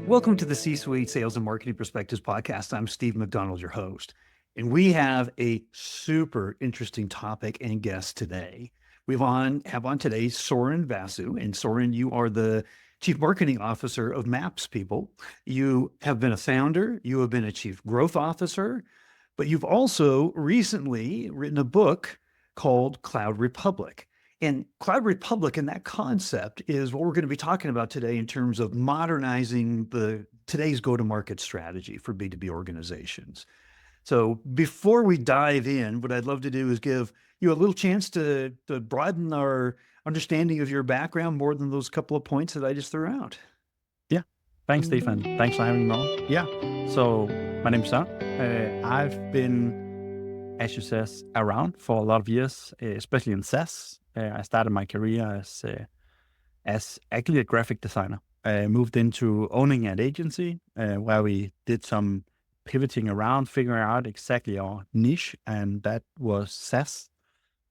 Welcome to the C-Suite Sales and Marketing Perspectives podcast. I'm Steve McDonald, your host, and we have a super interesting topic and guest today. We have on today Søren Vasø, and Søren, you are the Chief Marketing Officer of MapsPeople. You have been a founder, you have been a Chief Growth Officer, but you've also recently written a book called Cloud Republic. And Cloud Republic and that concept is what we're going to be talking about today in terms of modernizing today's go-to-market strategy for B2B organizations. So before we dive in, what I'd love to do is give you a little chance to broaden our understanding of your background more than those couple of points that I just threw out. Yeah, thanks, Stephen. Thanks for having me on. Yeah, so my name's Søren. I've been, as you said, around for a lot of years, especially in SaaS. I started my career as actually a graphic designer. I moved into owning an agency where we did some pivoting around, figuring out exactly our niche, and that was SaaS.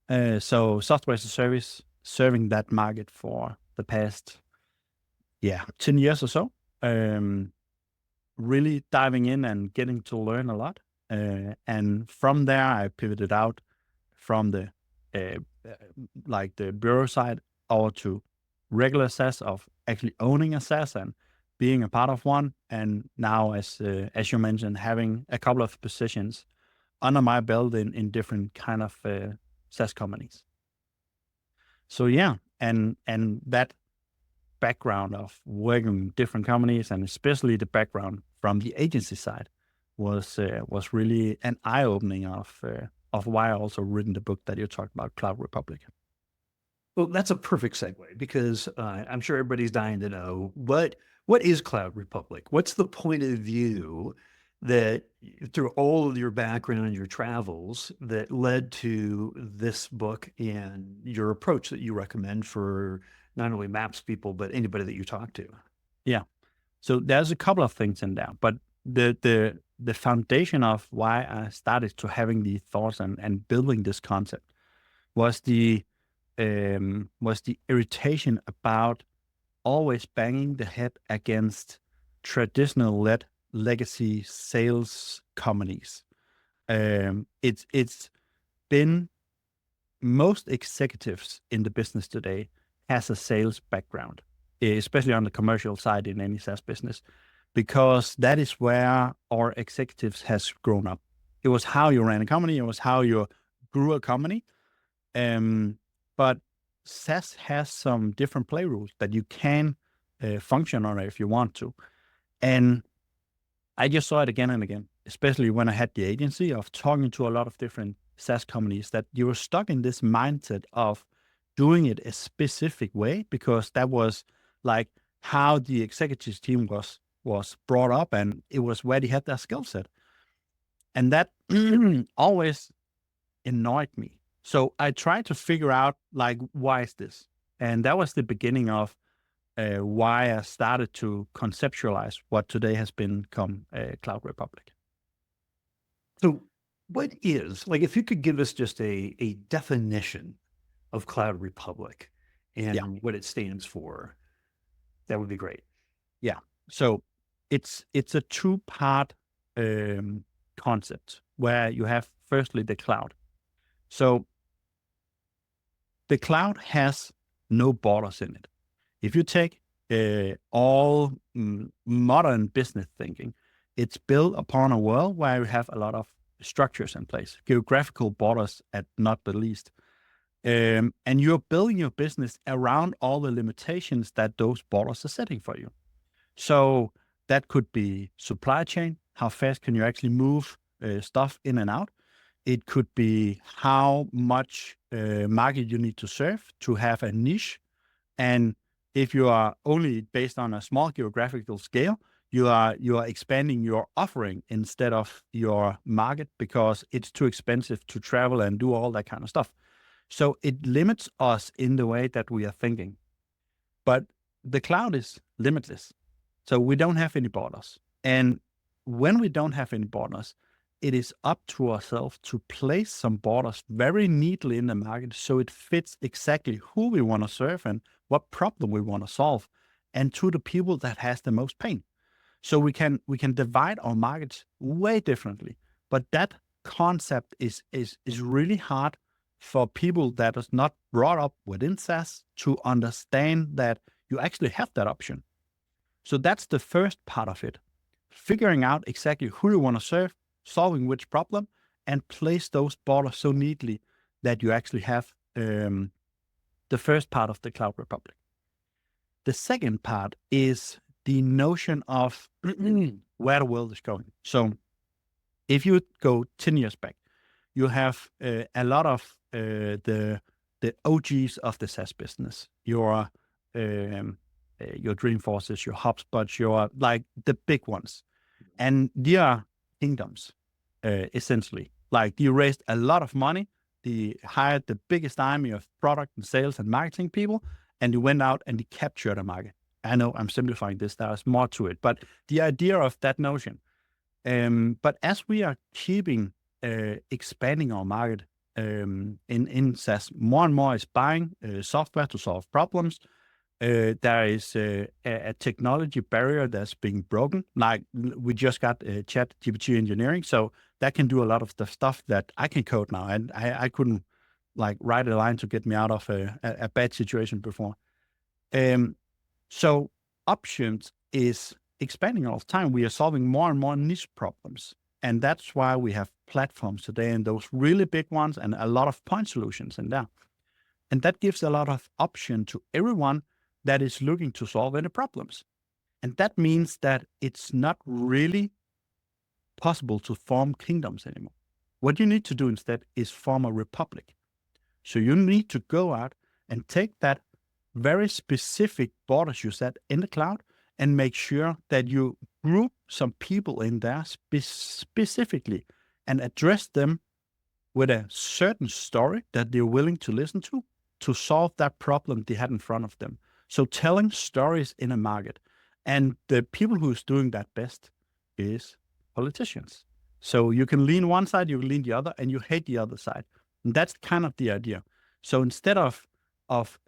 So software as a service, serving that market for the past 10 years or so. Really diving in and getting to learn a lot. And from there, I pivoted out from the bureau side over to regular SaaS, of actually owning a SaaS and being a part of one. And now, as you mentioned, having a couple of positions under my belt in different kind of SaaS companies. So yeah, and that background of working in different companies, and especially the background from the agency side, was really an eye-opening of why I also written the book that you talked about, Cloud Republic. Well, that's a perfect segue because I'm sure everybody's dying to know what is Cloud Republic? What's the point of view that through all of your background and your travels that led to this book and your approach that you recommend for not only MapsPeople, but anybody that you talk to? Yeah. So there's a couple of things in there, but the foundation of why I started to having these thoughts and building this concept was the irritation about always banging the head against traditional legacy sales companies. It's been most executives in the business today has a sales background, especially on the commercial side in any SaaS business, because that is where our executives has grown up. It was how you ran a company. It was how you grew a company. But SaaS has some different play rules that you can function on if you want to. And I just saw it again and again, especially when I had the agency of talking to a lot of different SaaS companies, that you were stuck in this mindset of doing it a specific way because that was like how the executive team was brought up, and it was where they had their skill set. And that always annoyed me. So I tried to figure out, like, why is this? And that was the beginning of why I started to conceptualize what today has become Cloud Republic. So what is, like, if you could give us just a definition of Cloud Republic and what it stands for, that would be great. Yeah. So it's a two-part concept where you have firstly the cloud. So the cloud has no borders in it. If you take all modern business thinking, it's built upon a world where you have a lot of structures in place, geographical borders at not the least. And you're building your business around all the limitations that those borders are setting for you. So that could be supply chain. How fast can you actually move stuff in and out? It could be how much market you need to serve to have a niche. And if you are only based on a small geographical scale, you are expanding your offering instead of your market because it's too expensive to travel and do all that kind of stuff. So it limits us in the way that we are thinking. But the cloud is limitless. So we don't have any borders. And when we don't have any borders, it is up to ourselves to place some borders very neatly in the market so it fits exactly who we want to serve and what problem we want to solve, and to the people that has the most pain. So we can divide our markets way differently. But that concept is really hard for people that is not brought up within SaaS to understand that you actually have that option. So that's the first part of it. Figuring out exactly who you want to serve, solving which problem, and place those borders so neatly that you actually have the first part of the Cloud Republic. The second part is the notion of where the world is going. So if you go 10 years back, you have a lot of the OGs of the SaaS business, your Dreamforces, your HubSpots, your like the big ones. And they are kingdoms, essentially. Like they raised a lot of money, they hired the biggest army of product and sales and marketing people, and they went out and they captured the market. I know I'm simplifying this, there's more to it, but the idea of that notion. But as we are keeping expanding our market in SaaS, more and more is buying software to solve problems. There is a technology barrier that's being broken. Like we just got Chat GPT engineering, so that can do a lot of the stuff that I can code now, and I couldn't like write a line to get me out of a bad situation before. So options is expanding all the time. We are solving more and more niche problems. And that's why we have platforms today and those really big ones and a lot of point solutions in there. And that gives a lot of option to everyone that is looking to solve any problems. And that means that it's not really possible to form kingdoms anymore. What you need to do instead is form a republic. So you need to go out and take that very specific borders you set in the cloud and make sure that you group some people in there specifically and address them with a certain story that they're willing to listen to solve that problem they had in front of them. So telling stories in a market. And the people who's doing that best is politicians. So you can lean one side, you can lean the other, and you hate the other side. And that's kind of the idea. So instead of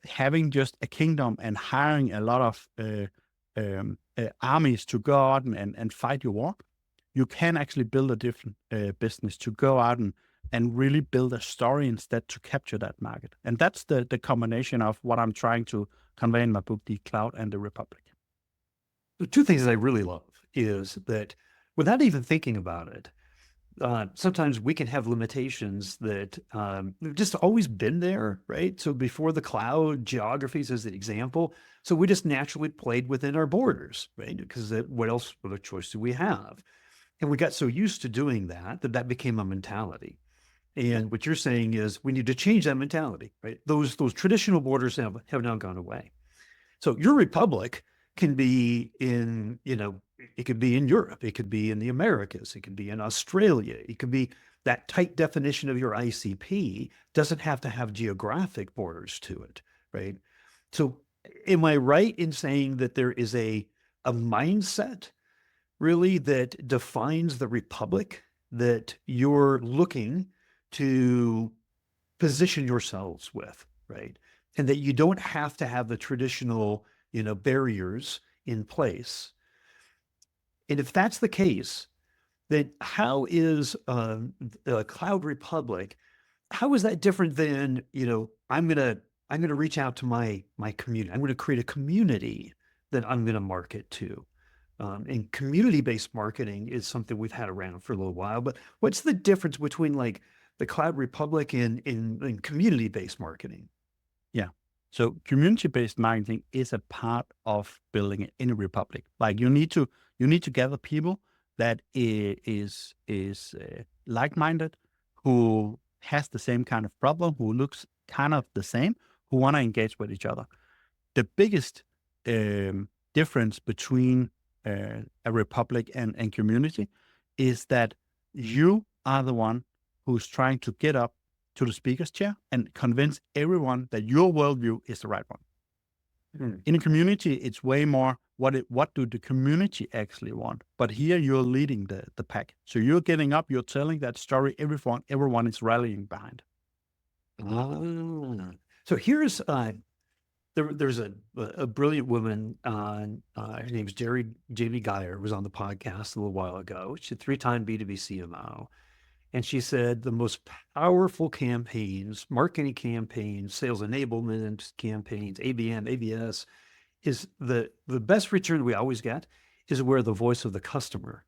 having just a kingdom and hiring a lot of armies to go out and fight your war, you can actually build a different business to go out and really build a story instead to capture that market. And that's the combination of what I'm trying to convey in my book, The Cloud and the Republic. The two things I really love is that without even thinking about it, sometimes we can have limitations that have just always been there, right? So before the cloud, geographies as an example, so we just naturally played within our borders, right? Because what other choice do we have? And we got so used to doing that became a mentality. And what you're saying is we need to change that mentality, right? Those traditional borders have now gone away. So your republic can be in, it could be in Europe, it could be in the Americas, it could be in Australia, it could be that tight definition of your ICP doesn't have to have geographic borders to it, right? So am I right in saying that there is a mindset really that defines the republic that you're looking to position yourselves with, right? And that you don't have to have the traditional, barriers in place. And if that's the case, then how is the Cloud Republic, how is that different than, I'm gonna reach out to my community. I'm gonna create a community that I'm gonna market to. And community-based marketing is something we've had around for a little while, but what's the difference between like the Cloud Republic and community-based marketing? Yeah. So community-based marketing is a part of building it in a republic. Like you need to gather people that is like-minded, who has the same kind of problem, who looks kind of the same, who want to engage with each other. The biggest difference between a republic and community is that you are the one who's trying to get up to the speaker's chair and convince everyone that your worldview is the right one. In a community, it's way more what do the community actually want? But here you're leading the pack. So you're getting up, you're telling that story, everyone is rallying behind. So here's there's a brilliant woman on, her name's Jamie Geyer, was on the podcast a little while ago. She's a 3-time B2B CMO. And she said the most powerful campaigns, marketing campaigns, sales enablement campaigns, ABM, ABS, is the best return we always get is where the voice of the customer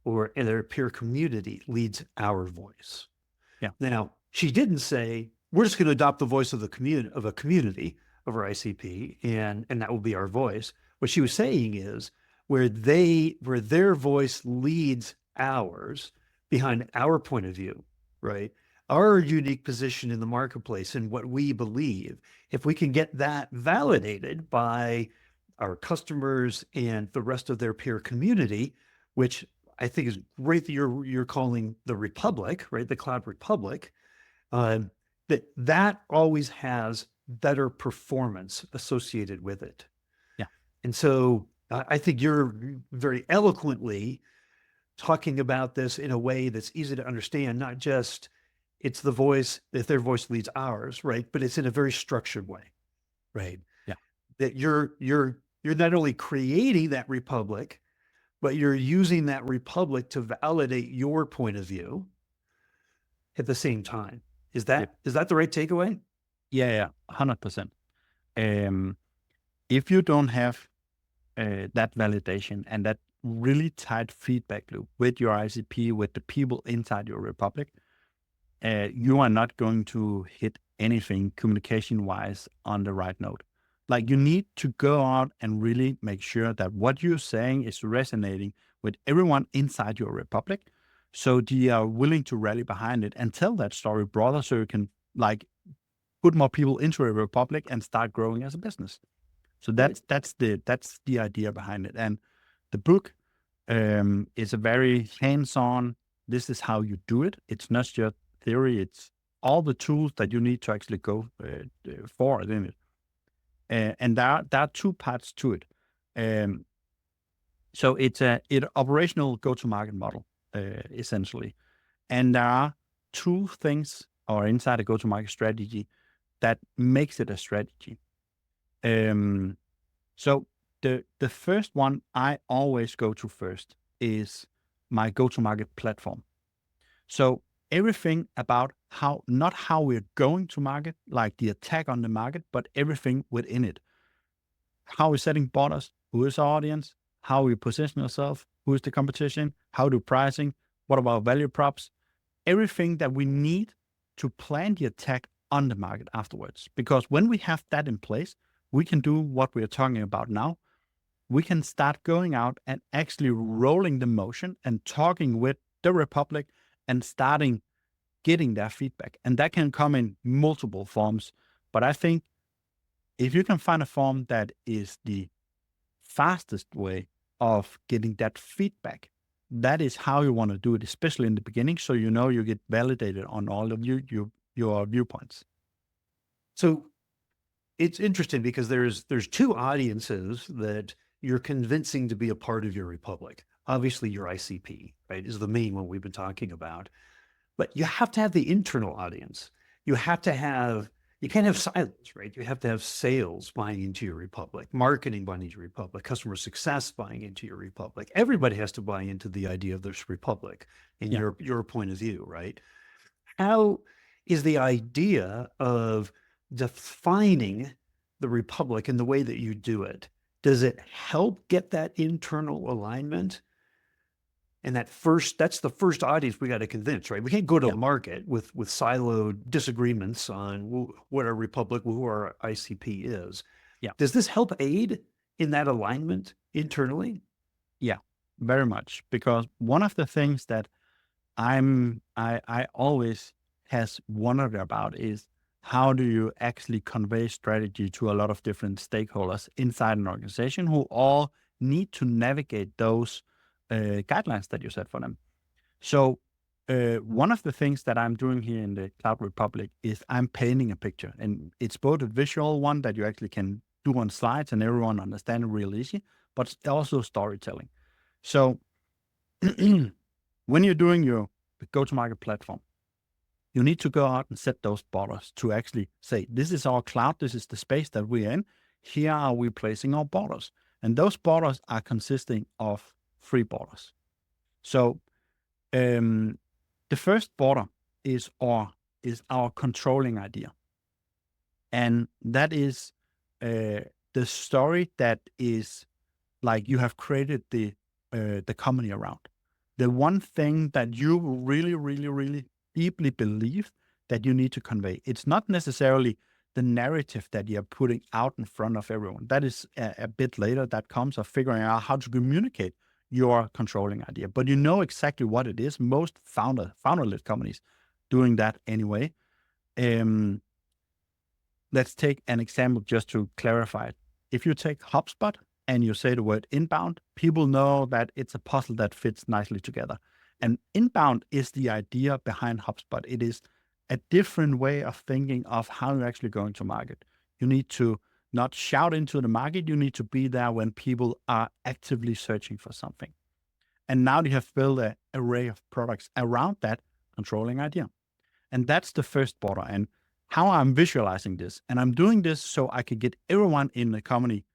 or their peer community leads our voice. Yeah. Now, she didn't say, we're just going to adopt the voice of the community of our ICP, and that will be our voice. What she was saying is where their voice leads ours behind our point of view, right? Our unique position in the marketplace and what we believe, if we can get that validated by our customers and the rest of their peer community, which I think is great that you're calling the Republic, right? The Cloud Republic, that always has better performance associated with it. Yeah. And so I think you're very eloquently talking about this in a way that's easy to understand, not just it's the voice, if their voice leads ours, right? But it's in a very structured way, right? Yeah. That you're not only creating that republic, but you're using that republic to validate your point of view at the same time. Is that the right takeaway? Yeah, 100%. If you don't have that validation and that really tight feedback loop with your ICP, with the people inside your republic, you are not going to hit anything communication-wise on the right note. Like, you need to go out and really make sure that what you're saying is resonating with everyone inside your republic, so they are willing to rally behind it and tell that story broader, so you can like put more people into a republic and start growing as a business. So that's the idea behind it. And the book is a very hands-on, this is how you do it. It's not just theory, it's all the tools that you need to actually go forward in it. And there are 2 parts to it. So it's an operational go-to-market model, essentially. And there are 2 things or inside a go-to-market strategy that makes it a strategy. So the first one I always go to first is my go-to-market platform. So everything about not how we're going to market, like the attack on the market, but everything within it. How we're setting borders, who is our audience, how we position ourselves, who is the competition, how do pricing, what about value props, everything that we need to plan the attack on the market afterwards. Because when we have that in place, we can do what we're talking about now. We can start going out and actually rolling the motion and talking with the Republic and starting getting their feedback. And that can come in multiple forms. But I think if you can find a form that is the fastest way of getting that feedback, that is how you want to do it, especially in the beginning, so you know you get validated on all of your viewpoints. So it's interesting because there's 2 audiences that you're convincing to be a part of your republic. Obviously, your ICP, right, is the main one we've been talking about. But you have to have the internal audience. You can't have silos, right? You have to have sales buying into your republic, marketing buying into your republic, customer success buying into your republic. Everybody has to buy into the idea of this republic in your point of view, right? How is the idea of defining the republic in the way that you do it, does it help get that internal alignment? And that's the first audience we got to convince, right? We can't go to the market with siloed disagreements on what our republic, who our ICP is. Yeah. Does this help aid in that alignment internally? Yeah, very much. Because one of the things that I always has wondered about is how do you actually convey strategy to a lot of different stakeholders inside an organization who all need to navigate those guidelines that you set for them. So one of the things that I'm doing here in the Cloud Republic is I'm painting a picture, and it's both a visual one that you actually can do on slides and everyone understand it real easy, but it's also storytelling. So when you're doing your go-to-market platform, You need to go out and set those borders to actually say, this is our cloud, this is the space that we're in, here are we placing our borders. And those borders are consisting of 3 borders. So the first border is our controlling idea. And that is the story that is like you have created the company around. The one thing that you really, really, really deeply believe that you need to convey. It's not necessarily the narrative that you're putting out in front of everyone. That is a bit later that comes of figuring out how to communicate your controlling idea. But you know exactly what it is. Most founder-led companies doing that anyway. Let's take an example just to clarify it. If you take HubSpot and you say the word inbound, people know that it's a puzzle that fits nicely together. And inbound is the idea behind HubSpot. It is a different way of thinking of how you're actually going to market. You need to not shout into the market. You need to be there when people are actively searching for something. And now you have built an array of products around that controlling idea. And that's the first border. And how I'm visualizing this, and I'm doing this so I can get everyone in the company,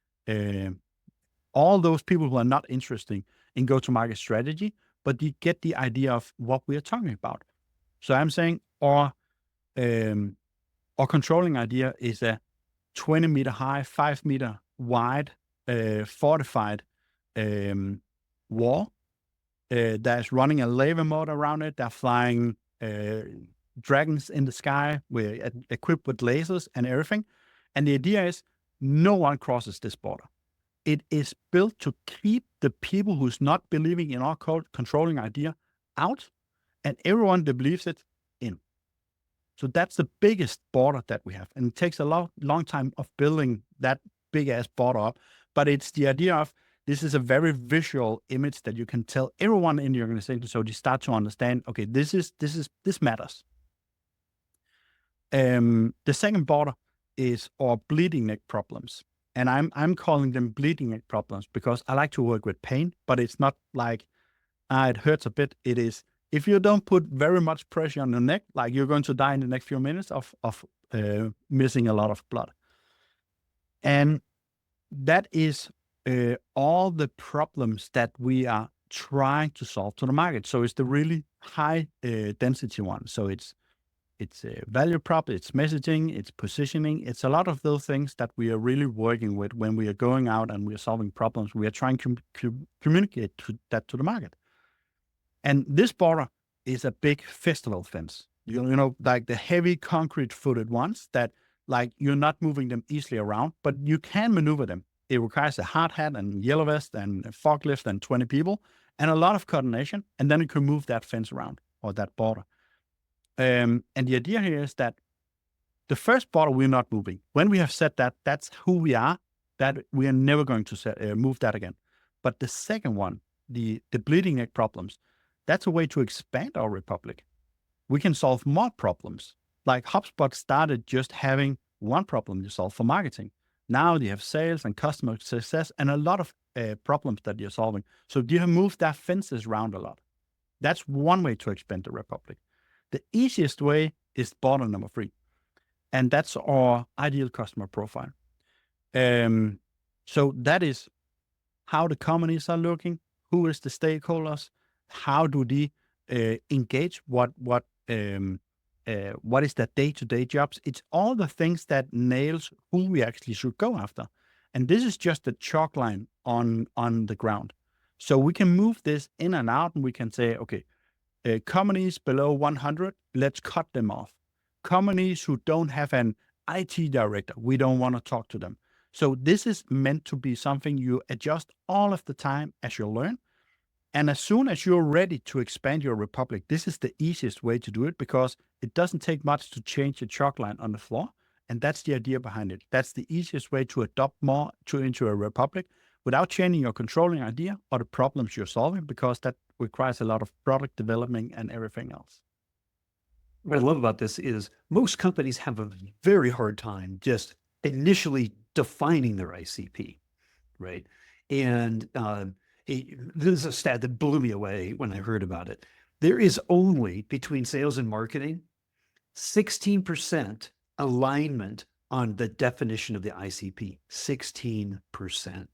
all those people who are not interested in go-to-market strategy, but you get the idea of what we are talking about. So I'm saying our controlling idea is a 20 meter high, 5 meter wide, fortified wall that's running a laser mode around it. They're flying dragons in the sky. We're equipped with lasers and everything. And the idea is no one crosses this border. It is built to keep the people who's not believing in our controlling idea out, and everyone that believes it in. So that's the biggest border that we have. And it takes a long time of building that big ass border up. But it's the idea of this is a very visual image that you can tell everyone in the organization. So they start to understand, okay, this matters. The second border is our bleeding neck problems. And I'm calling them bleeding neck problems because I like to work with pain, but it's not like it hurts a bit. It is, if you don't put very much pressure on the neck, like you're going to die in the next few minutes of missing a lot of blood. And that is all the problems that we are trying to solve to the market. So it's the really high density one. So it's value prop, it's messaging, it's positioning. It's a lot of those things that we are really working with when we are going out and we are solving problems. We are trying to communicate that to the market. And this border is a big festival fence. You know, like the heavy concrete footed ones that like you're not moving them easily around, but you can maneuver them. It requires a hard hat and yellow vest and a forklift and 20 people and a lot of coordination. And then you can move that fence around or that border. And the idea here is that the first border we're not moving. When we have said that, that's who we are, that we are never going to move that again. But the second one, the bleeding neck problems, that's a way to expand our republic. We can solve more problems. Like HubSpot started just having one problem to solve for marketing. Now you have sales and customer success and a lot of problems that you're solving. So you have moved that fences around a lot. That's one way to expand the republic. The easiest way is border number 3. And that's our ideal customer profile. So that is how the companies are looking, who is the stakeholders, how do they engage, what is their day-to-day jobs. It's all the things that nails who we actually should go after. And this is just the chalk line on the ground. So we can move this in and out and we can say, okay, companies below 100, let's cut them off. Companies who don't have an IT director, we don't want to talk to them. So this is meant to be something you adjust all of the time as you learn. And as soon as you're ready to expand your republic, this is the easiest way to do it because it doesn't take much to change the chalk line on the floor. And that's the idea behind it. That's the easiest way to adopt more into a republic without changing your controlling idea or the problems you're solving, because that requires a lot of product development and everything else. What I love about this is most companies have a very hard time just initially defining their ICP, right? And this is a stat that blew me away when I heard about it. There is only between sales and marketing 16% alignment on the definition of the ICP, 16%.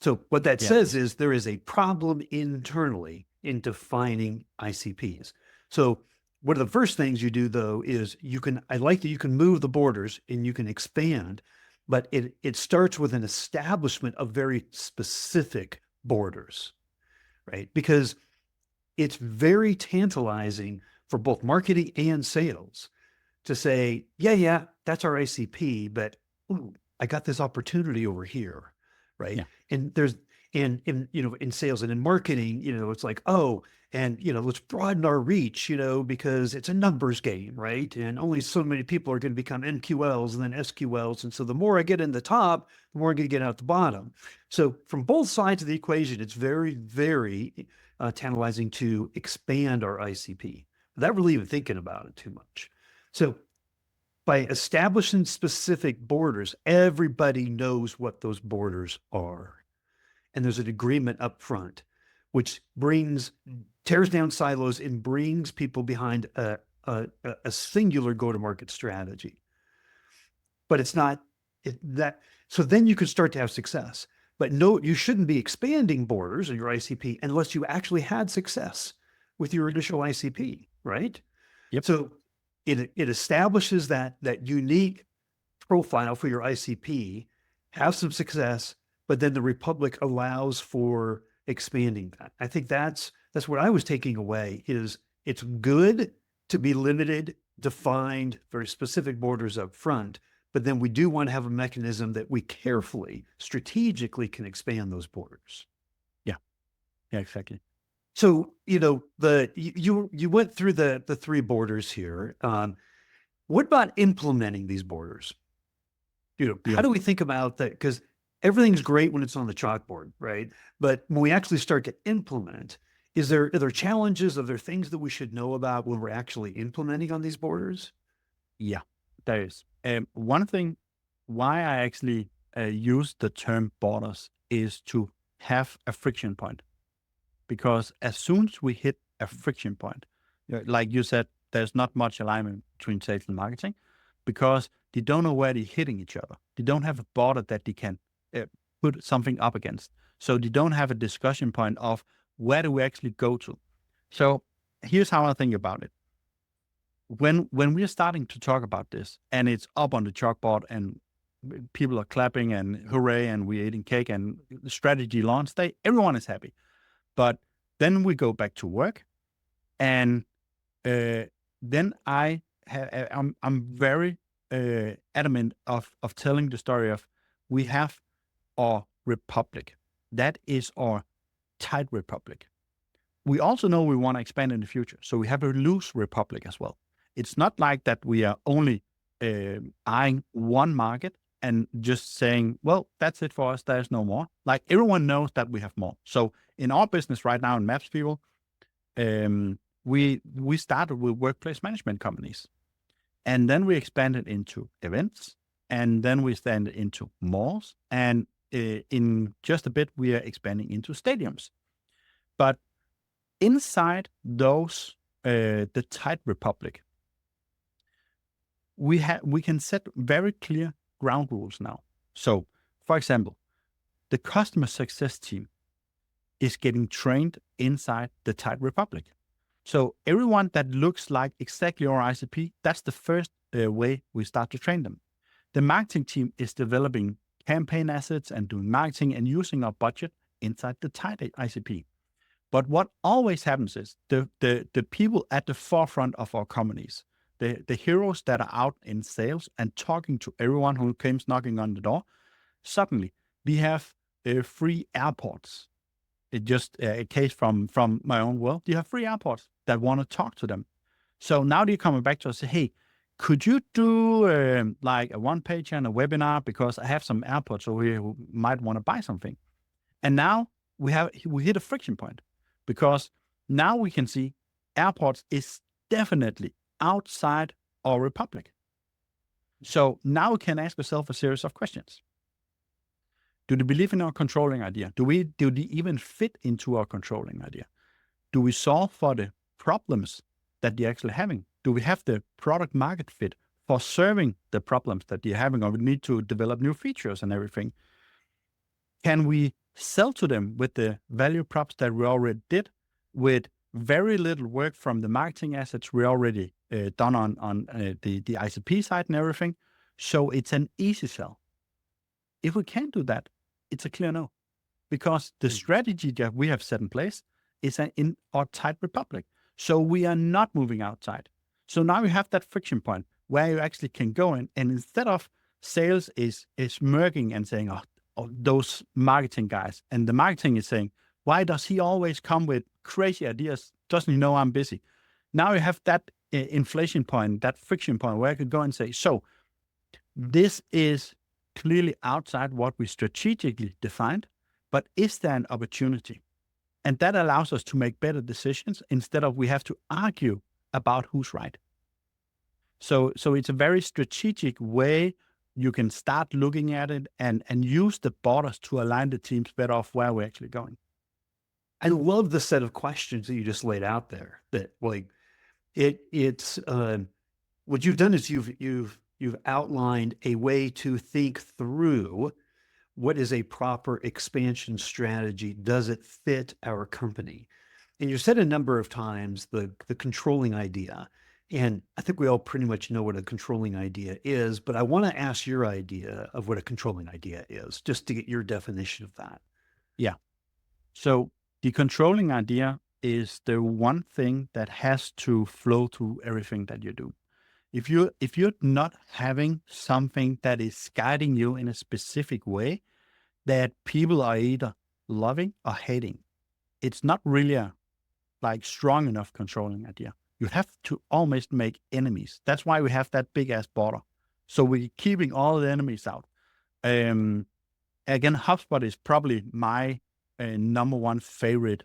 So what that says is there is a problem internally in defining ICPs. So one of the first things you do, though, is I like that you can move the borders and you can expand, but it starts with an establishment of very specific borders, right? Because it's very tantalizing for both marketing and sales to say, yeah, that's our ICP, but ooh, I got this opportunity over here, right? Yeah. And there's in in sales and in marketing, it's like, oh, and let's broaden our reach, because it's a numbers game, right? And only so many people are going to become NQLs and then SQLs. And so the more I get in the top, the more I'm going to get out the bottom. So from both sides of the equation, it's very, very tantalizing to expand our ICP without really even thinking about it too much. So by establishing specific borders, everybody knows what those borders are. And there's an agreement up front, which tears down silos and brings people behind a singular go-to-market strategy. But it's not that. So then you can start to have success. But no, you shouldn't be expanding borders in your ICP unless you actually had success with your initial ICP, right? Yep. So it establishes that unique profile for your ICP, have some success, but then the Republic allows for expanding that. I think that's what I was taking away is it's good to be limited, defined, very specific borders up front, but then we do want to have a mechanism that we carefully, strategically can expand those borders. Yeah, exactly. So, you went through the three borders here. What about implementing these borders? How do we think about that? Because everything's great when it's on the chalkboard, right? But when we actually start to implement, are there challenges? Are there things that we should know about when we're actually implementing on these borders? Yeah, there is. One thing why I actually use the term borders is to have a friction point. Because as soon as we hit a friction point, like you said, there's not much alignment between sales and marketing because they don't know where they're hitting each other. They don't have a border that they can put something up against. So they don't have a discussion point of where do we actually go to. So here's how I think about it. When we're starting to talk about this and it's up on the chalkboard and people are clapping and hooray and we're eating cake and strategy launch day, everyone is happy. But then we go back to work, and then I'm very adamant of telling the story of we have our republic. That is our tight republic. We also know we want to expand in the future, so we have a loose republic as well. It's not like that we are only eyeing one market and just saying, well, that's it for us. There's no more. Like everyone knows that we have more. So in our business right now in MapsPeople, we started with workplace management companies, and then we expanded into events, and then we expanded into malls, and in just a bit we are expanding into stadiums. But inside those, the tight republic, we can set very clear ground rules now. So, for example, the customer success team is getting trained inside the tight republic. So everyone that looks like exactly our ICP, that's the first way we start to train them. The marketing team is developing campaign assets and doing marketing and using our budget inside the tight ICP. But what always happens is the people at the forefront of our companies, the heroes that are out in sales and talking to everyone who comes knocking on the door, suddenly we have free airports. It's just a case from my own world. You have free airports that want to talk to them. So now they're coming back to us and say, hey, could you do like a one-page and a webinar because I have some airports over here who might want to buy something. And now we hit a friction point because now we can see airports is definitely outside our republic. So now we can ask ourselves a series of questions. Do they believe in our controlling idea? Do they even fit into our controlling idea? Do we solve for the problems that they're actually having? do we have the product market fit for serving the problems that you're having, or we need to develop new features and everything? Can we sell to them with the value props that we already did, with very little work from the marketing assets we already done on the ICP side and everything? So it's an easy sell. If we can't do that, it's a clear no, because the strategy that we have set in place is in our tight republic. So we are not moving outside. So now you have that friction point where you actually can go in, and instead of sales is smirking and saying, oh, those marketing guys, and the marketing is saying, why does he always come with crazy ideas? Doesn't he know I'm busy? Now you have that inflation point, that friction point where I could go and say, so this is clearly outside what we strategically defined, but is there an opportunity? And that allows us to make better decisions instead of we have to argue about who's right. So it's a very strategic way you can start looking at it and use the borders to align the teams better of where we're actually going. I love the set of questions that you just laid out there. That like it's what you've done is you've outlined a way to think through what is a proper expansion strategy. Does it fit our company? And you said a number of times the controlling idea. And I think we all pretty much know what a controlling idea is, but I want to ask your idea of what a controlling idea is, just to get your definition of that. Yeah. So the controlling idea is the one thing that has to flow through everything that you do. If you're not having something that is guiding you in a specific way that people are either loving or hating, it's not really a strong enough controlling idea. You have to almost make enemies. That's why we have that big ass border. So we're keeping all the enemies out. Again, HubSpot is probably my number one favorite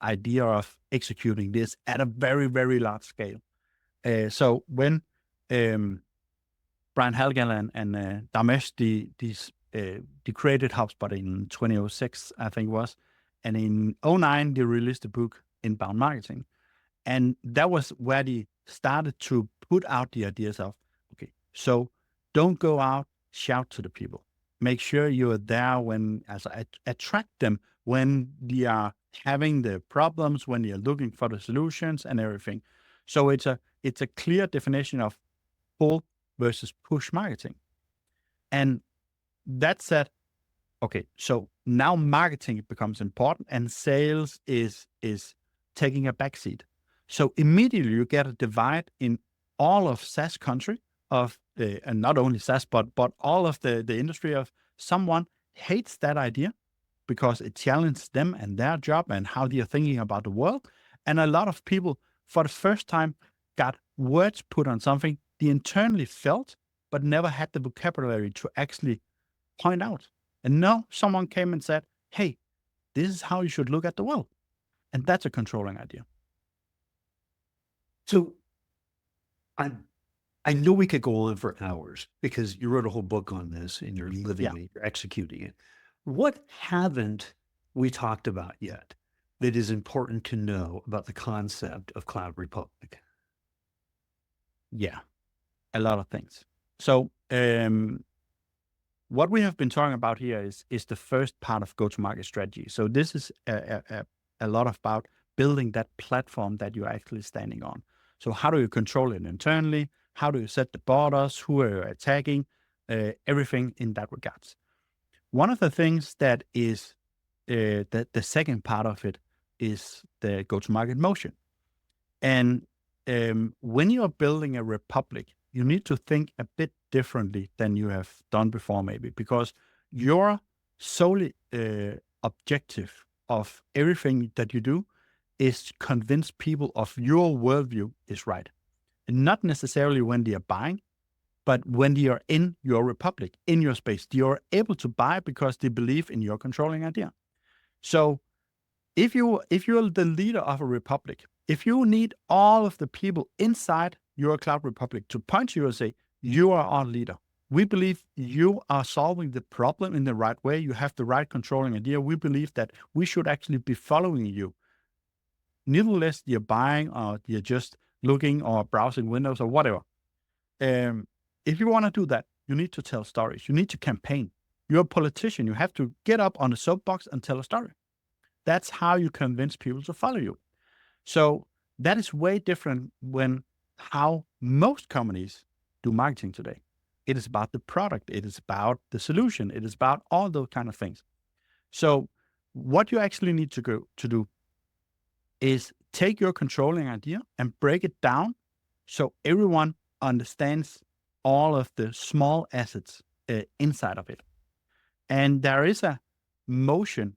idea of executing this at a very, very large scale. So when Brian Halgan and Damesh, they created HubSpot in 2006, I think it was. And in 2009, they released the book Inbound Marketing. And that was where they started to put out the ideas of, okay, so don't go out, shout to the people. Make sure you're there attract them when they are having the problems, when they are looking for the solutions and everything. So it's a clear definition of pull versus push marketing. And that said, okay, so now marketing becomes important and sales is taking a backseat. So immediately you get a divide in all of SaaS country and not only SaaS, but all of the industry of someone hates that idea because it challenges them and their job and how they are thinking about the world. And a lot of people, for the first time, got words put on something they internally felt, but never had the vocabulary to actually point out. And now someone came and said, hey, this is how you should look at the world. And that's a controlling idea. So I know we could go on for hours because you wrote a whole book on this and you're living it, you're executing it. What haven't we talked about yet that is important to know about the concept of Cloud Republic? Yeah, a lot of things. So what we have been talking about here is the first part of go-to-market strategy. So this is a lot about building that platform that you're actually standing on. So how do you control it internally? How do you set the borders? Who are you attacking? Everything in that regards. One of the things that is the second part of it is the go-to-market motion. And when you are building a republic, you need to think a bit differently than you have done before, maybe, because your solely objective of everything that you do is to convince people of your worldview is right. And not necessarily when they are buying, but when they are in your republic, in your space, they are able to buy because they believe in your controlling idea. So if you're the leader of a republic, if you need all of the people inside your cloud republic to punch you and say, you are our leader. We believe you are solving the problem in the right way. You have the right controlling idea. We believe that we should actually be following you. Nevertheless, you're buying or you're just looking or browsing Windows or whatever. If you want to do that, you need to tell stories. You need to campaign. You're a politician. You have to get up on a soapbox and tell a story. That's how you convince people to follow you. So that is way different when how most companies do marketing today. It is about the product. It is about the solution. It is about all those kind of things. So what you actually need to do is take your controlling idea and break it down so everyone understands all of the small assets inside of it. And there is a motion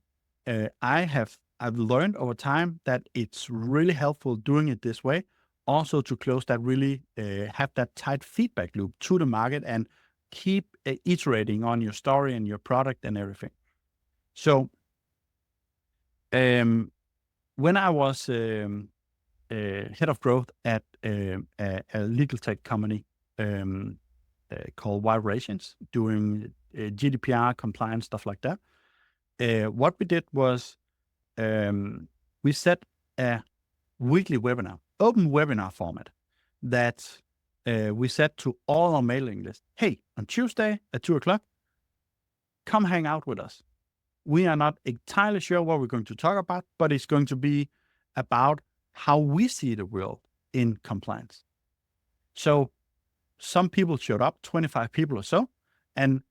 I've learned over time that it's really helpful doing it this way, also to close that really have that tight feedback loop to the market and keep iterating on your story and your product and everything. So when I was head of growth at a legal tech company called Wild Rations, doing GDPR compliance, stuff like that, what we did was we set a weekly webinar, open webinar format that we set to all our mailing list. Hey, on Tuesday at 2:00, come hang out with us. We are not entirely sure what we're going to talk about, but it's going to be about how we see the world in compliance. So some people showed up, 25 people or so, and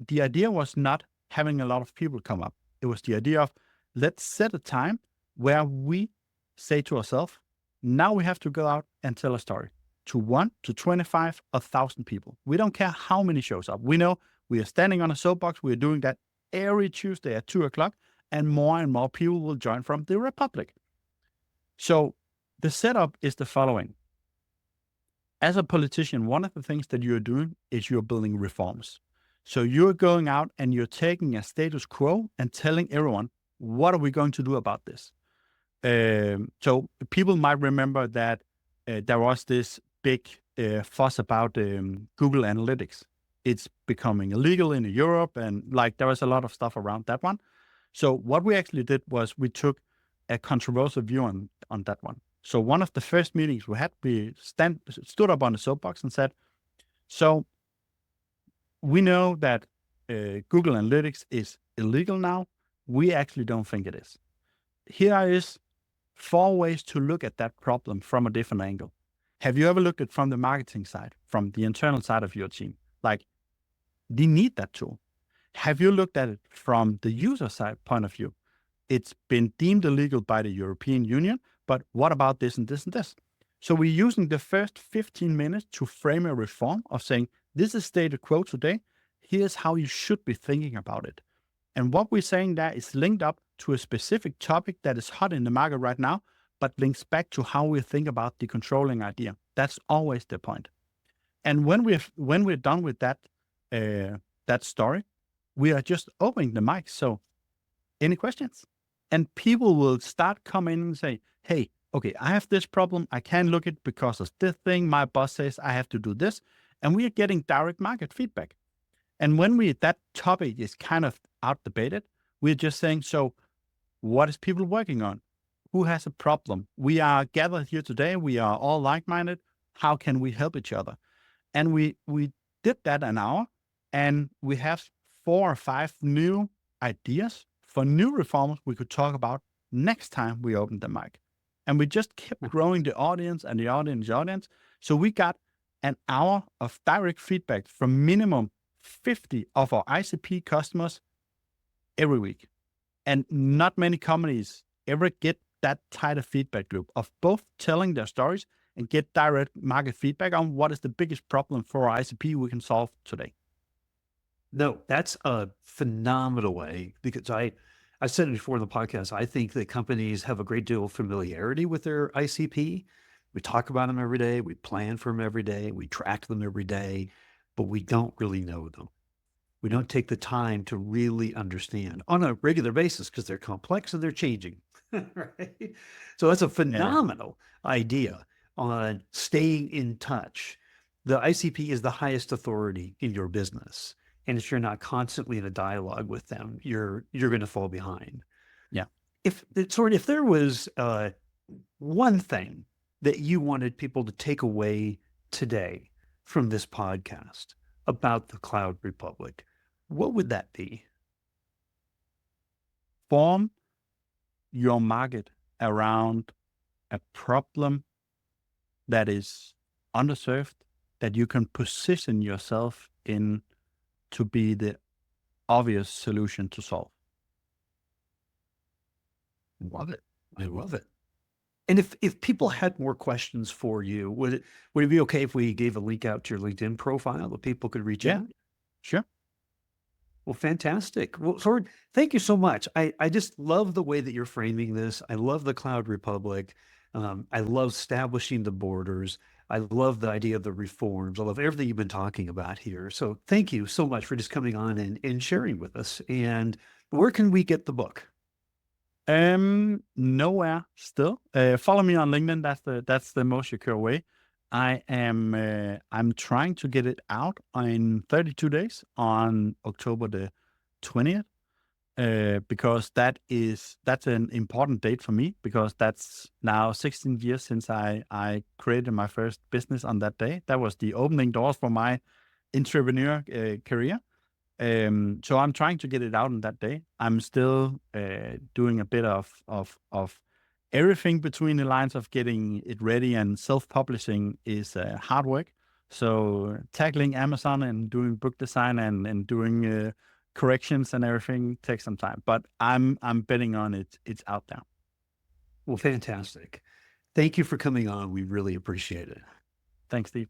the idea was not having a lot of people come up. It was the idea of let's set a time where we say to ourselves, now we have to go out and tell a story to 1 to 25, 1,000 people. We don't care how many shows up. We know we are standing on a soapbox. We are doing that every Tuesday at 2:00, and more people will join from the Republic. So the setup is the following. As a politician, one of the things that you're doing is you're building reforms. So you're going out and you're taking a status quo and telling everyone, what are we going to do about this? So people might remember that there was this big fuss about Google Analytics. It's becoming illegal in Europe, and there was a lot of stuff around that one. So what we actually did was we took a controversial view on that one. So one of the first meetings we had, we stood up on the soapbox and said, so we know that Google Analytics is illegal now. We actually don't think it is. Here is 4 ways to look at that problem from a different angle. Have you ever looked at it from the marketing side, from the internal side of your team? They need that tool. Have you looked at it from the user side point of view? It's been deemed illegal by the European Union, but what about this and this and this? So we're using the first 15 minutes to frame a reform of saying, this is status quo today. Here's how you should be thinking about it. And what we're saying there is linked up to a specific topic that is hot in the market right now, but links back to how we think about the controlling idea. That's always the point. And when we're done with that story, we are just opening the mic. So any questions? And people will start coming and say, hey, okay, I have this problem. I can't look it because of this thing. My boss says I have to do this. And we are getting direct market feedback. And when that topic is kind of out debated, we're just saying, so what is people working on? Who has a problem? We are gathered here today. We are all like-minded. How can we help each other? And we did that an hour, and we have 4 or 5 new ideas for new reforms we could talk about next time we open the mic. And we just kept growing the audience and the audience. So we got an hour of direct feedback from minimum 50 of our ICP customers every week. And not many companies ever get that tight of feedback loop of both telling their stories and get direct market feedback on what is the biggest problem for our ICP we can solve today. No, that's a phenomenal way, because I said it before in the podcast. I think that companies have a great deal of familiarity with their ICP. We talk about them every day. We plan for them every day. We track them every day, but we don't really know them. We don't take the time to really understand on a regular basis because they're complex and they're changing, right? So that's a phenomenal idea on staying in touch. The ICP is the highest authority in your business. And if you're not constantly in a dialogue with them, you're going to fall behind. Yeah. If there was one thing that you wanted people to take away today from this podcast about the Cloud Republic, what would that be? Form your market around a problem that is underserved, that you can position yourself in to be the obvious solution to solve. Love it. I love it. And if people had more questions for you, would it be okay if we gave a link out to your LinkedIn profile that people could reach Yeah. out? Sure. Well, fantastic. Well, Sword, thank you so much. I just love the way that you're framing this. I love the Cloud Republic. I love establishing the borders. I love the idea of the reforms. I love everything you've been talking about here. So thank you so much for just coming on and sharing with us. And where can we get the book? Nowhere still. Follow me on LinkedIn. That's the most secure way. I'm trying to get it out in 32 days on October the 20th. Because that's an important date for me, because that's now 16 years since I created my first business on that day. That was the opening doors for my entrepreneur career. So I'm trying to get it out on that day. I'm still doing a bit of everything between the lines of getting it ready, and self-publishing is hard work. So tackling Amazon and doing book design and doing corrections and everything takes some time, but I'm betting on it. It's out there. Well, fantastic. Thank you for coming on. We really appreciate it. Thanks, Steve.